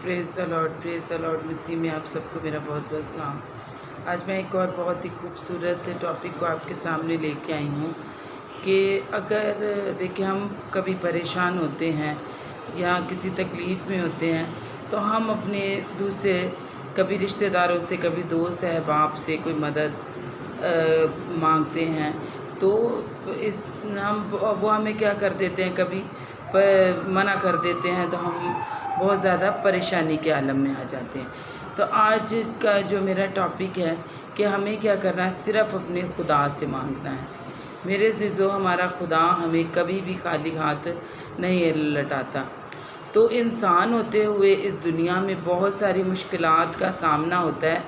Praise the Lord मसीह में आप सबको मेरा बहुत बहुत सलाम। आज मैं एक और बहुत ही खूबसूरत टॉपिक को आपके सामने लेके आई हूँ कि अगर देखिए हम कभी परेशान होते हैं या किसी तकलीफ़ में होते हैं तो हम अपने दूसरे कभी रिश्तेदारों से, कभी दोस्त अहबाब से कोई मदद मांगते हैं तो इस हम वो हमें क्या कर देते हैं, कभी मना कर देते हैं तो हम बहुत ज़्यादा परेशानी के आलम में आ जाते हैं। तो आज का जो मेरा टॉपिक है कि हमें क्या करना है, सिर्फ़ अपने खुदा से मांगना है। मेरे अज़ीज़ों, हमारा खुदा हमें कभी भी खाली हाथ नहीं लौटाता। तो इंसान होते हुए इस दुनिया में बहुत सारी मुश्किलात का सामना होता है।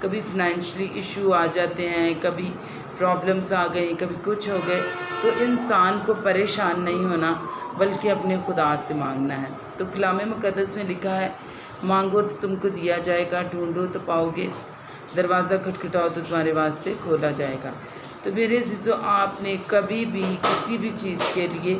कभी फ़ाइनेंशियली इशू आ जाते हैं, कभी प्रॉब्लम्स आ गई, कभी कुछ हो गए। तो इंसान को परेशान नहीं होना बल्कि अपने खुदा से मांगना है। तो कलाम मुक़द्दस में लिखा है, मांगो तो तुमको दिया जाएगा, ढूंढो तो पाओगे, दरवाज़ा खटखटाओ तो तुम्हारे वास्ते खोला जाएगा। तो मेरे अज़ीज़ों, आपने कभी भी किसी भी चीज़ के लिए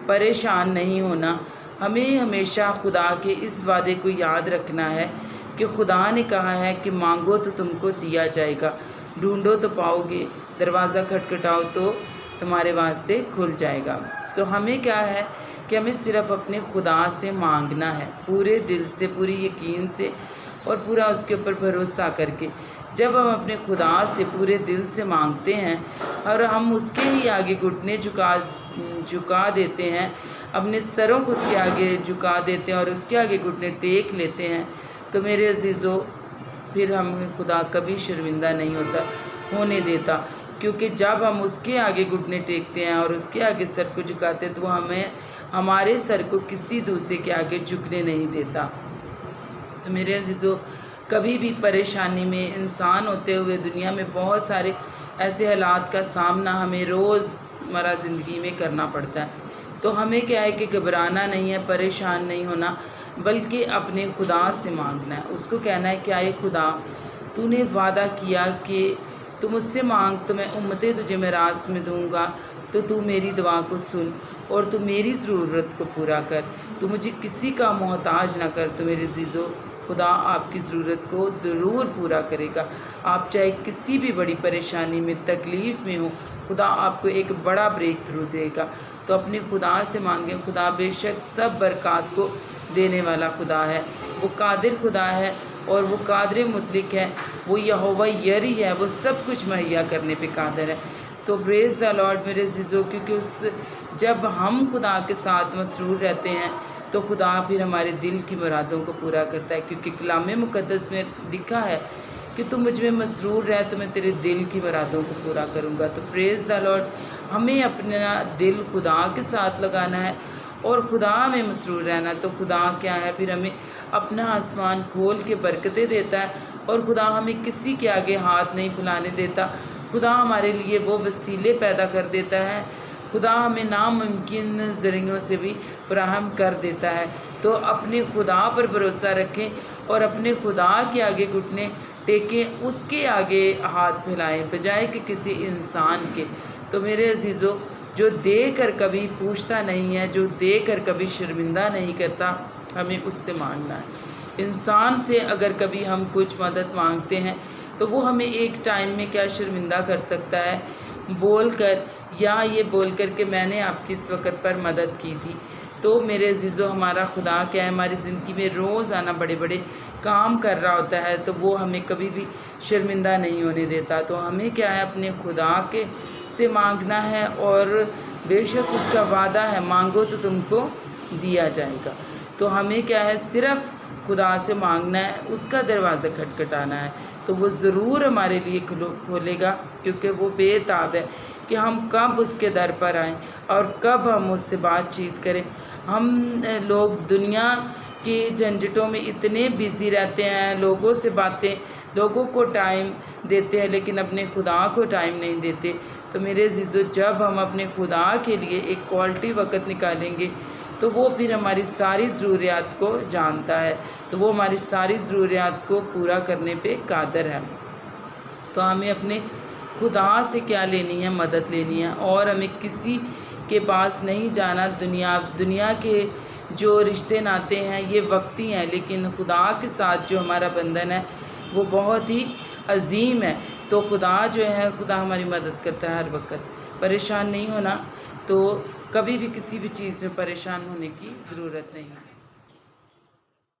परेशान नहीं होना। हमें हमेशा खुदा के इस वादे को याद रखना है कि खुदा ने कहा है कि मांगो तो तुमको दिया जाएगा, ढूंढो तो पाओगे, दरवाज़ा खटखटाओ तो तुम्हारे वास्ते खुल जाएगा। तो हमें क्या है कि हमें सिर्फ़ अपने खुदा से मांगना है, पूरे दिल से, पूरी यकीन से और पूरा उसके ऊपर भरोसा करके। जब हम अपने खुदा से पूरे दिल से मांगते हैं और हम उसके ही आगे घुटने झुका देते हैं, अपने सरों को उसके आगे झुका देते हैं और उसके आगे घुटने टेक लेते हैं, तो मेरे अज़ीज़ों, फिर हमें खुदा कभी शर्मिंदा नहीं होने देता। क्योंकि जब हम उसके आगे घुटने टेकते हैं और उसके आगे सर को झुकाते हैं तो वो हमें हमारे सर को किसी दूसरे के आगे झुकने नहीं देता। तो मेरे अज़ीज़ों, कभी भी परेशानी में इंसान होते हुए दुनिया में बहुत सारे ऐसे हालात का सामना हमें रोज़मर्रा ज़िंदगी में करना पड़ता है। तो हमें क्या है कि घबराना नहीं है, परेशान नहीं होना, बल्कि अपने खुदा से मांगना है। उसको कहना है, क्या ये खुदा, तूने वादा किया कि तू मुझसे मांग तो मैं उम्मतें तुझे मिरास में दूंगा, तो तू मेरी दुआ को सुन और तू मेरी ज़रूरत को पूरा कर, तू मुझे किसी का मोहताज ना कर। तो मेरे अज़ीज़ों, खुदा आपकी ज़रूरत को ज़रूर पूरा करेगा। आप चाहे किसी भी बड़ी परेशानी में, तकलीफ़ में हो, खुदा आपको एक बड़ा ब्रेक थ्रू देगा। तो अपने खुदा से मांगें। खुदा बेशक सब बरक़ात को देने वाला खुदा है, वो कादिर खुदा है और वो कादिर मुतलक है, वो यहोवा यरी है, वो सब कुछ मुहैया करने पे कादिर है। तो प्रेज़ द लॉर्ड मेरे अज़ीज़ों, क्योंकि जब हम खुदा के साथ मसरूर रहते हैं तो खुदा फिर हमारे दिल की मुरादों को पूरा करता है। क्योंकि कलाम मुक़द्दस में लिखा है कि तू मुझ में मसरूर रह तो मैं तेरे दिल की मुरादों को पूरा करूँगा। तो प्रेज़ द लॉर्ड, हमें अपना दिल खुदा के साथ लगाना है और खुदा में मसरूर रहना। तो खुदा क्या है, फिर हमें अपना आसमान खोल के बरकतें देता है और खुदा हमें किसी के आगे हाथ नहीं फैलाने देता। खुदा हमारे लिए वो वसीले पैदा कर देता है, खुदा हमें नामुमकिन ज़रियों से भी फराहम कर देता है। तो अपने खुदा पर भरोसा रखें और अपने खुदा के आगे घुटने टेकें, उसके आगे हाथ फैलाएं बजाय कि किसी इंसान के। तो मेरे अज़ीज़ों, जो दे कर कभी पूछता नहीं है, जो दे कर कभी शर्मिंदा नहीं करता, हमें उससे मांगना है। इंसान से अगर कभी हम कुछ मदद मांगते हैं तो वो हमें एक टाइम में क्या शर्मिंदा कर सकता है, बोल कर, या ये बोल कर कि मैंने आपकी इस वक्त पर मदद की थी। तो मेरे अज़ीज़ों, हमारा खुदा क्या है, हमारी ज़िंदगी में रोज़ाना बड़े बड़े काम कर रहा होता है, तो वो हमें कभी भी शर्मिंदा नहीं होने देता। तो हमें क्या है, अपने खुदा के से मांगना है और बेशक उसका वादा है, मांगो तो तुमको दिया जाएगा। तो हमें क्या है, सिर्फ़ खुदा से मांगना है, उसका दरवाज़ा खटखटाना है, तो वो ज़रूर हमारे लिए खोलेगा। क्योंकि वो बेताब है कि हम कब उसके दर पर आएँ और कब हम उससे बातचीत करें। हम लोग दुनिया के झंझटों में इतने बिज़ी रहते हैं, लोगों से बातें, लोगों को टाइम देते हैं, लेकिन अपने खुदा को टाइम नहीं देते। तो मेरे अज़ीज़ों, जब हम अपने खुदा के लिए एक क्वालिटी वक़्त निकालेंगे तो वो फिर हमारी सारी ज़रूरियात को जानता है, तो वो हमारी सारी ज़रूरियात को पूरा करने पे कादिर है। तो हमें अपने खुदा से क्या लेनी है, मदद लेनी है, और हमें किसी के पास नहीं जाना। दुनिया के جو رشتے ناتے ہیں یہ وقتی ہیں، لیکن خدا کے ساتھ جو ہمارا بندھن ہے وہ بہت ہی عظیم ہے۔ تو خدا جو ہے، خدا ہماری مدد کرتا ہے ہر وقت۔ پریشان نہیں ہونا، تو کبھی بھی کسی بھی چیز میں پریشان ہونے کی ضرورت نہیں ہے۔